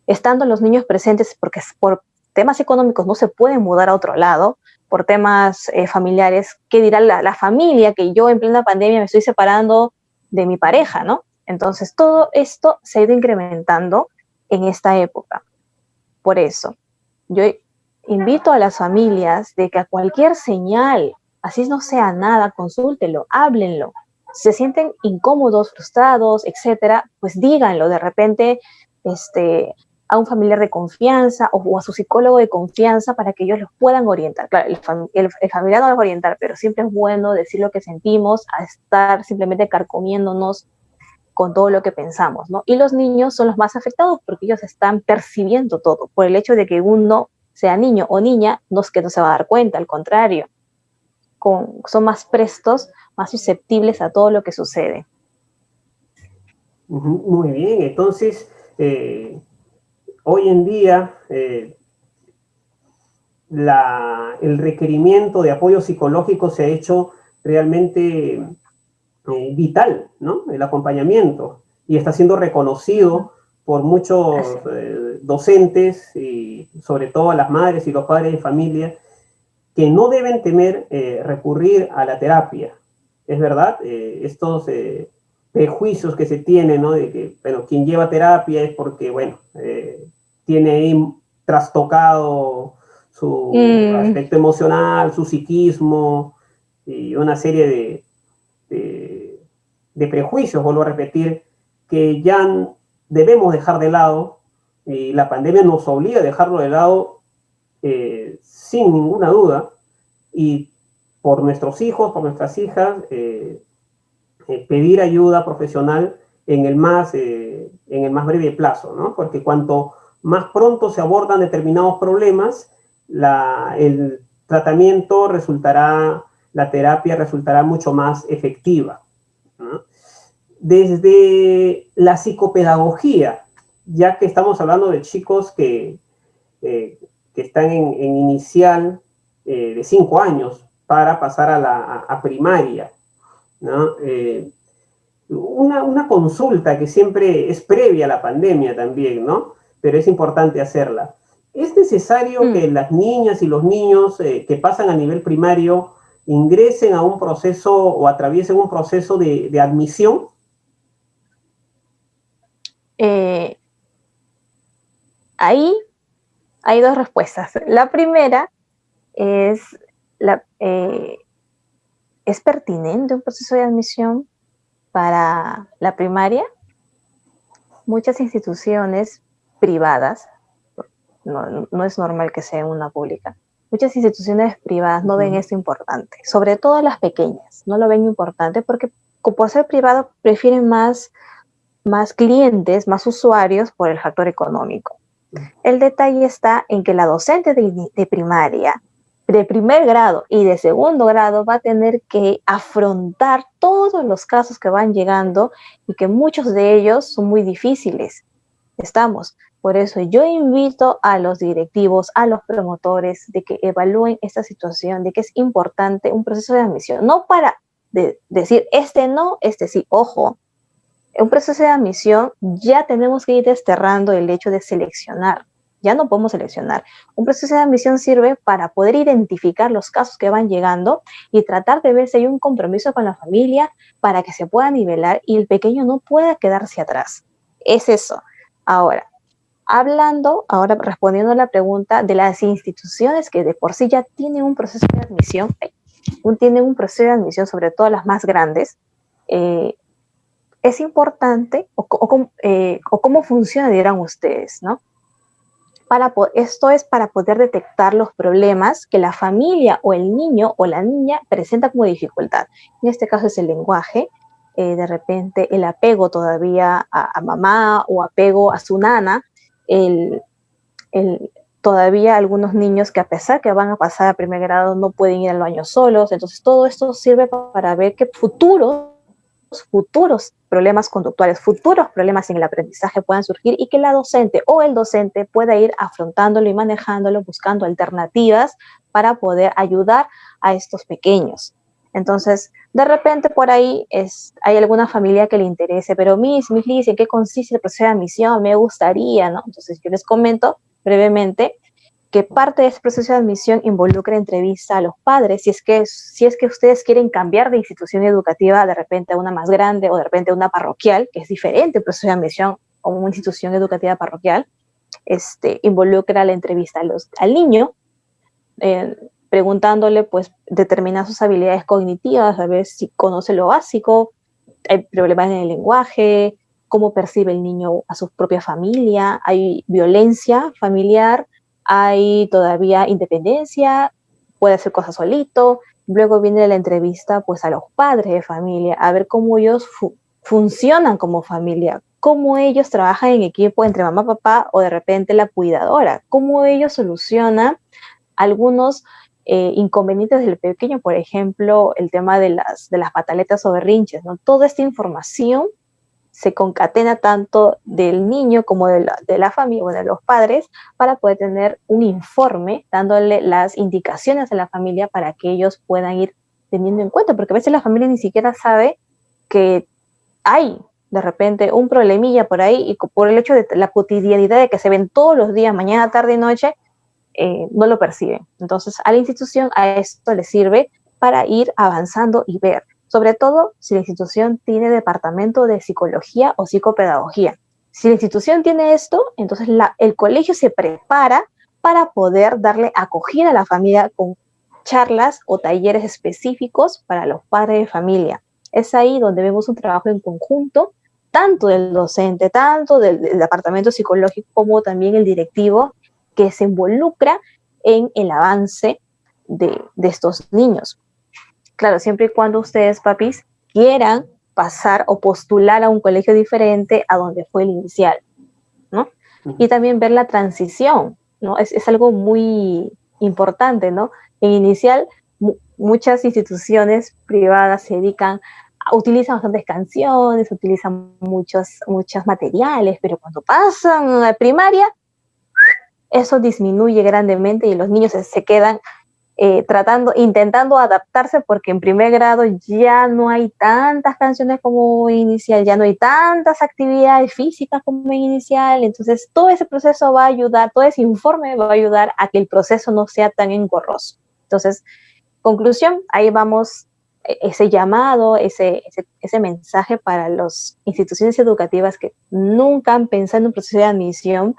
estando los niños presentes, porque por temas económicos no se pueden mudar a otro lado, por temas familiares. ¿Qué dirá la familia que yo en plena pandemia me estoy separando de mi pareja, ¿no? Entonces, todo esto se ha ido incrementando en esta época. Por eso, yo invito a las familias de que a cualquier señal, así no sea nada, consúltenlo, háblenlo. Si se sienten incómodos, frustrados, etcétera, pues díganlo. De repente, a un familiar de confianza o a su psicólogo de confianza para que ellos los puedan orientar. Claro, el familiar no los va a orientar, pero siempre es bueno decir lo que sentimos, a estar simplemente carcomiéndonos con todo lo que pensamos, ¿no? Y los niños son los más afectados porque ellos están percibiendo todo. Por el hecho de que uno sea niño o niña, no es que no se va a dar cuenta, al contrario, son más prestos, más susceptibles a todo lo que sucede. Muy bien, entonces, hoy en día el requerimiento de apoyo psicológico se ha hecho realmente vital, ¿no? El acompañamiento, y está siendo reconocido por muchos docentes y sobre todo a las madres y los padres de familia, que no deben temer recurrir a la terapia. Es verdad, estos prejuicios que se tienen, ¿no? De que, bueno, quien lleva terapia es porque, bueno, tiene ahí trastocado su aspecto emocional, su psiquismo y una serie de prejuicios, vuelvo a repetir, que ya debemos dejar de lado, y la pandemia nos obliga a dejarlo de lado sin ninguna duda, y por nuestros hijos, por nuestras hijas, pedir ayuda profesional en el más breve plazo, ¿no? Porque cuanto más pronto se abordan determinados problemas, el tratamiento la terapia resultará mucho más efectiva, ¿no? Desde la psicopedagogía, ya que estamos hablando de chicos que están en inicial de 5 años para pasar a primaria, ¿no? Una consulta que siempre es previa a la pandemia también, ¿no? Pero es importante hacerla. ¿Es necesario que las niñas y los niños que pasan a nivel primario ingresen a un proceso o atraviesen un proceso de admisión? Ahí hay dos respuestas. La primera es, ¿es pertinente un proceso de admisión para la primaria? Muchas instituciones privadas, no es normal que sea una pública, muchas instituciones privadas no ven esto importante, sobre todo las pequeñas, no lo ven importante porque por ser privado prefieren más clientes, más usuarios por el factor económico. El detalle está en que la docente de primaria, de primer grado y de segundo grado, va a tener que afrontar todos los casos que van llegando y que muchos de ellos son muy difíciles. Por eso yo invito a los directivos, a los promotores, de que evalúen esta situación, de que es importante un proceso de admisión, no para decir no, sí, ojo. En un proceso de admisión ya tenemos que ir desterrando el hecho de seleccionar. ya no podemos seleccionar. Un proceso de admisión sirve para poder identificar los casos que van llegando y tratar de ver si hay un compromiso con la familia para que se pueda nivelar y el pequeño no pueda quedarse atrás. Es eso. Ahora, respondiendo a la pregunta de las instituciones que de por sí ya tienen un proceso de admisión, sobre todo las más grandes, es importante, o cómo funciona, dirán ustedes, ¿no? Esto es para poder detectar los problemas que la familia o el niño o la niña presenta como dificultad. En este caso es el lenguaje, de repente el apego todavía a mamá o apego a su nana, todavía algunos niños que a pesar que van a pasar a primer grado no pueden ir al baño solos. Entonces todo esto sirve para ver qué futuros problemas conductuales, futuros problemas en el aprendizaje puedan surgir y que la docente o el docente pueda ir afrontándolo y manejándolo, buscando alternativas para poder ayudar a estos pequeños. Entonces, de repente por ahí hay alguna familia que le interese, pero Miss Liz, ¿en qué consiste el proceso de admisión? Me gustaría, ¿no? Entonces yo les comento brevemente que parte de este proceso de admisión involucra entrevista a los padres, si es que ustedes quieren cambiar de institución educativa de repente a una más grande o de repente a una parroquial, que es diferente el proceso de admisión a una institución educativa parroquial, involucra la entrevista al niño, preguntándole, pues, determinar sus habilidades cognitivas, a ver si conoce lo básico, hay problemas en el lenguaje, cómo percibe el niño a su propia familia, hay violencia familiar, hay todavía independencia, puede hacer cosas solito. Luego viene la entrevista, pues, a los padres de familia, a ver cómo ellos funcionan como familia, cómo ellos trabajan en equipo entre mamá, papá o de repente la cuidadora, cómo ellos solucionan algunos inconvenientes del pequeño, por ejemplo, el tema de las pataletas o berrinches, ¿no? Toda esta información se concatena tanto del niño como de la familia, de los padres, para poder tener un informe dándole las indicaciones a la familia para que ellos puedan ir teniendo en cuenta, porque a veces la familia ni siquiera sabe que hay de repente un problemilla por ahí y por el hecho de la cotidianidad de que se ven todos los días, mañana, tarde y noche, no lo perciben. Entonces, a la institución a esto le sirve para ir avanzando y ver, sobre todo si la institución tiene departamento de psicología o psicopedagogía. Si la institución tiene esto, entonces el colegio se prepara para poder darle acogida a la familia con charlas o talleres específicos para los padres de familia. Es ahí donde vemos un trabajo en conjunto, tanto del docente, tanto del departamento psicológico, como también el directivo, que se involucra en el avance de estos niños. Claro, siempre y cuando ustedes, papis, quieran pasar o postular a un colegio diferente a donde fue el inicial, ¿no? Y también ver la transición, ¿no? Es algo muy importante, ¿no? En inicial, muchas instituciones privadas se dedican, utilizan bastantes canciones, utilizan muchos materiales, pero cuando pasan a primaria, eso disminuye grandemente y los niños se quedan intentando adaptarse, porque en primer grado ya no hay tantas canciones como inicial, ya no hay tantas actividades físicas como en inicial. Entonces todo ese proceso va a ayudar, todo ese informe va a ayudar a que el proceso no sea tan engorroso. Entonces, conclusión, ahí vamos, ese llamado, ese mensaje para las instituciones educativas que nunca han pensado en un proceso de admisión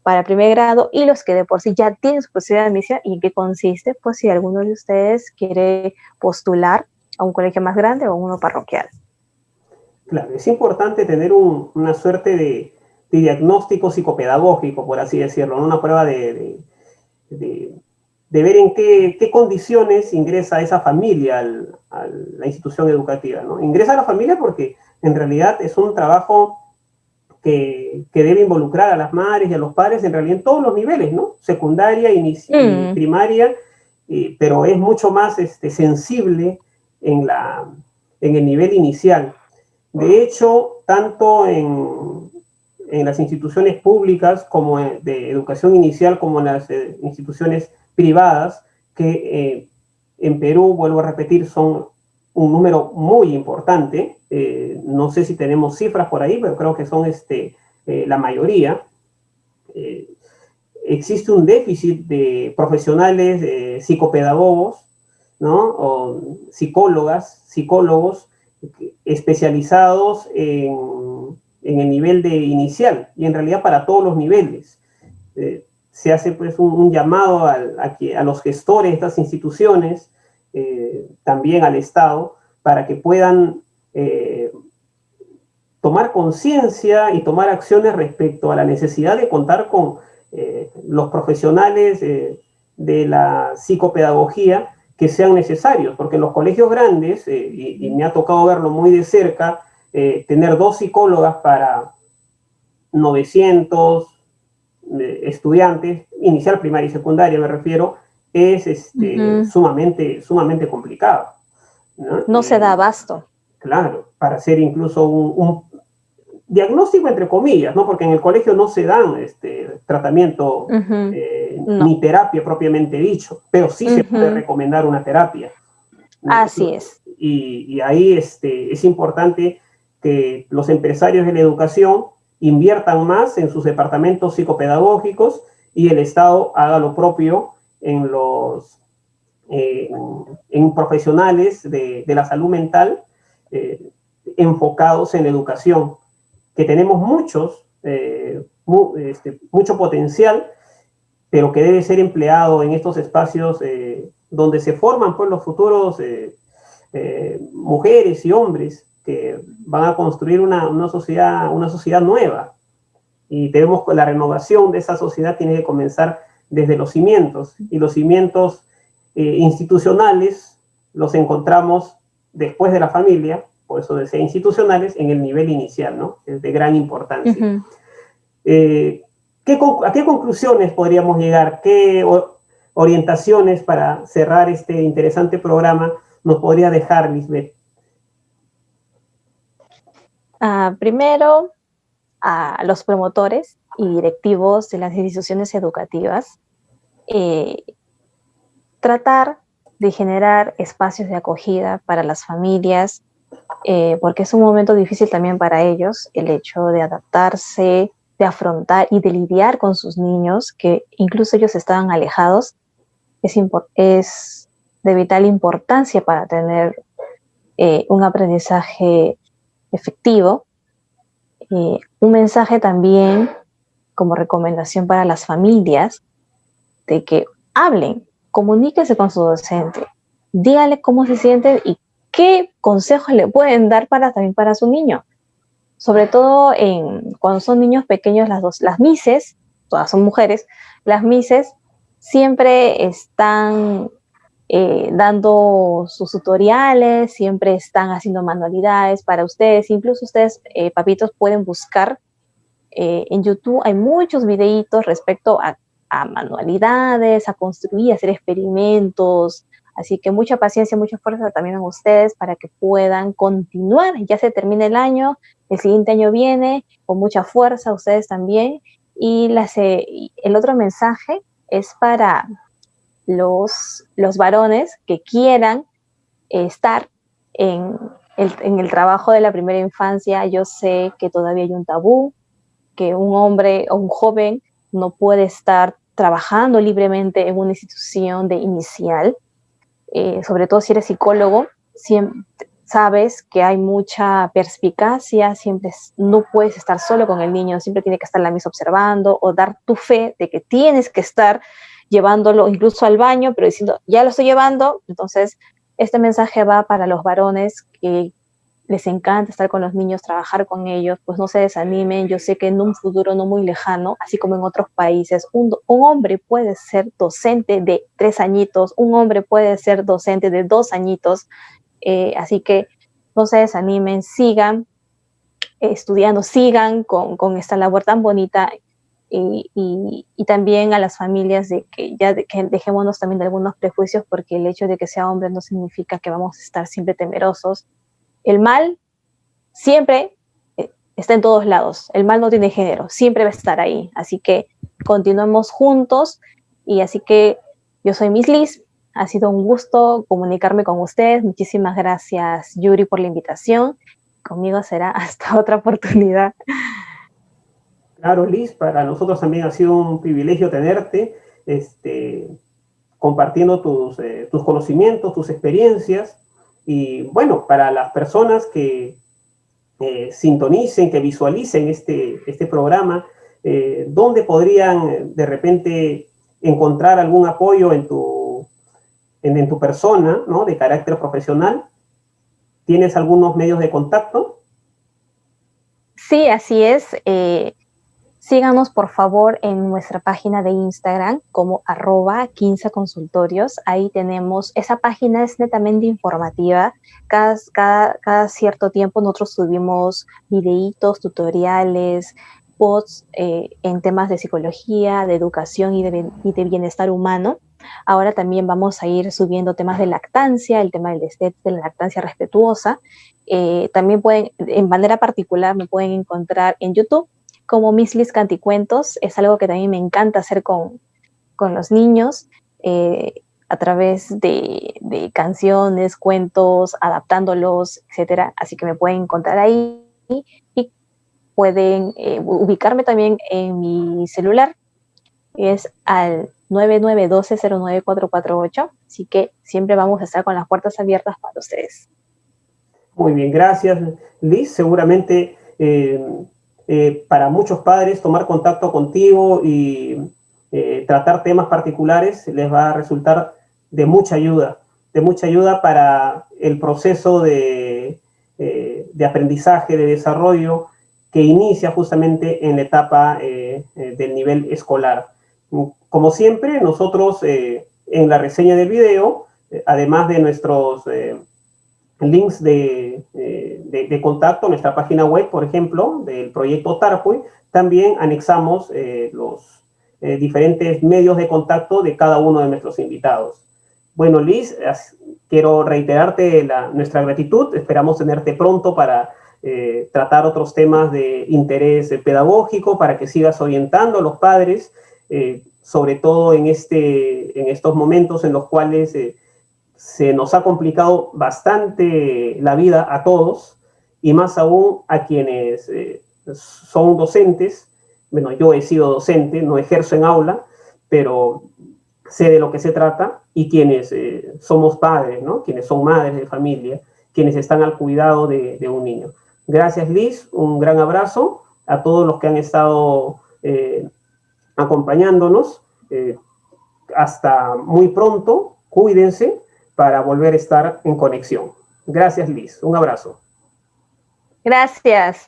para primer grado, y los que de por sí ya tienen su proceso de admisión. ¿Y en qué consiste? Pues si alguno de ustedes quiere postular a un colegio más grande o uno parroquial. Claro, es importante tener una suerte de diagnóstico psicopedagógico, por así decirlo, ¿no? Una prueba de ver en qué condiciones ingresa esa familia a la institución educativa, ¿no? Ingresa a la familia porque en realidad es un trabajo que debe involucrar a las madres y a los padres en realidad en todos los niveles, ¿no? Secundaria, primaria, pero es mucho más sensible en el nivel inicial. De hecho, tanto en las instituciones públicas como de educación inicial, como en las instituciones privadas, que en Perú, vuelvo a repetir, son un número muy importante. No sé si tenemos cifras por ahí, pero creo que son la mayoría. existe un déficit de profesionales psicopedagogos, ¿no? O psicólogos especializados en el nivel de inicial y en realidad para todos los niveles. Se hace pues un llamado a los gestores de estas instituciones, también al Estado, para que puedan tomar conciencia y tomar acciones respecto a la necesidad de contar con los profesionales de la psicopedagogía que sean necesarios, porque en los colegios grandes, y me ha tocado verlo muy de cerca, tener 2 psicólogas para 900 estudiantes, inicial, primaria y secundaria me refiero, es sumamente complicado, ¿no? No se da abasto. Claro, para hacer incluso un diagnóstico entre comillas, ¿no? Porque en el colegio no se dan tratamiento No. ni terapia propiamente dicho, pero sí se puede recomendar una terapia. Así es. Y ahí es importante que los empresarios de la educación inviertan más en sus departamentos psicopedagógicos y el Estado haga lo propio en profesionales de la salud mental enfocados en la educación, que tenemos mucho potencial, pero que debe ser empleado en estos espacios donde se forman pues, los futuros mujeres y hombres que van a construir una sociedad nueva. Y tenemos la renovación de esa sociedad tiene que comenzar desde los cimientos, y los cimientos institucionales los encontramos después de la familia, por eso decía institucionales, en el nivel inicial, ¿no? Es de gran importancia. ¿A qué conclusiones podríamos llegar? ¿Qué orientaciones para cerrar este interesante programa nos podría dejar, Lisbeth? Primero, a los promotores y directivos de las instituciones educativas, tratar de generar espacios de acogida para las familias, porque es un momento difícil también para ellos, el hecho de adaptarse, de afrontar y de lidiar con sus niños, que incluso ellos estaban alejados, es de vital importancia para tener un aprendizaje efectivo. Un mensaje también como recomendación para las familias de que hablen, comuníquese con su docente, dígale cómo se sienten y qué consejos le pueden dar también para su niño. Sobre todo cuando son niños pequeños, las mises, todas son mujeres, las mises siempre están dando sus tutoriales, siempre están haciendo manualidades para ustedes. Incluso ustedes, papitos, pueden buscar en YouTube, hay muchos videitos respecto a manualidades, a construir, a hacer experimentos. Así que mucha paciencia, mucha fuerza también a ustedes para que puedan continuar. Ya se termina el año, el siguiente año viene con mucha fuerza, ustedes también. Y el otro mensaje es para los varones que quieran estar en el trabajo de la primera infancia. Yo sé que todavía hay un tabú, que un hombre o un joven no puede estar trabajando libremente en una institución de inicial, sobre todo si eres psicólogo, siempre sabes que hay mucha perspicacia, siempre no puedes estar solo con el niño, siempre tiene que estar la misa observando o dar tu fe de que tienes que estar llevándolo incluso al baño, pero diciendo, ya lo estoy llevando. Entonces, este mensaje va para los varones que les encanta estar con los niños, trabajar con ellos, pues no se desanimen. Yo sé que en un futuro no muy lejano, así como en otros países, un hombre puede ser docente de 3 añitos, un hombre puede ser docente de 2 añitos, así que no se desanimen, sigan estudiando, sigan con esta labor tan bonita, y también a las familias de que dejémonos también de algunos prejuicios, porque el hecho de que sea hombre no significa que vamos a estar siempre temerosos. El mal siempre está en todos lados, el mal no tiene género, siempre va a estar ahí, así que continuemos juntos. Y así que yo soy Miss Liz, ha sido un gusto comunicarme con ustedes. Muchísimas gracias, Yuri, por la invitación. Conmigo será hasta otra oportunidad. Claro, Liz, para nosotros también ha sido un privilegio tenerte, compartiendo tus conocimientos, tus experiencias. Y bueno, para las personas que sintonicen, que visualicen este programa, ¿dónde podrían de repente encontrar algún apoyo en tu persona, ¿no? De carácter profesional? ¿Tienes algunos medios de contacto? Sí, así es. Síganos por favor en nuestra página de Instagram como @15consultorios. Ahí tenemos, esa página es netamente informativa. Cada cierto tiempo nosotros subimos videitos, tutoriales, posts en temas de psicología, de educación y de bienestar humano. Ahora también vamos a ir subiendo temas de lactancia, el tema de la lactancia respetuosa. También pueden, en manera particular, me pueden encontrar en YouTube como Miss Liz Canticuentos. Es algo que también me encanta hacer con los niños, a través de canciones, cuentos, adaptándolos, etcétera. Así que me pueden encontrar ahí y pueden ubicarme también en mi celular, es al 9912-09448. Así que siempre vamos a estar con las puertas abiertas para ustedes. Muy bien, gracias, Liz. Seguramente para muchos padres tomar contacto contigo y tratar temas particulares les va a resultar de mucha ayuda para el proceso de aprendizaje, de desarrollo que inicia justamente en la etapa del nivel escolar. Como siempre, nosotros en la reseña del video, además de nuestros links de contacto, nuestra página web, por ejemplo, del proyecto Tarpuy, también anexamos los diferentes medios de contacto de cada uno de nuestros invitados. Bueno, Liz, quiero reiterarte nuestra gratitud. Esperamos tenerte pronto para tratar otros temas de interés pedagógico, para que sigas orientando a los padres, sobre todo en estos momentos en los cuales se nos ha complicado bastante la vida a todos, y más aún a quienes son docentes. Bueno, yo he sido docente, no ejerzo en aula, pero sé de lo que se trata, y quienes somos padres, ¿no? Quienes son madres de familia, quienes están al cuidado de un niño. Gracias, Liz, un gran abrazo a todos los que han estado acompañándonos. Hasta muy pronto, cuídense para volver a estar en conexión. Gracias, Liz. Un abrazo. Gracias.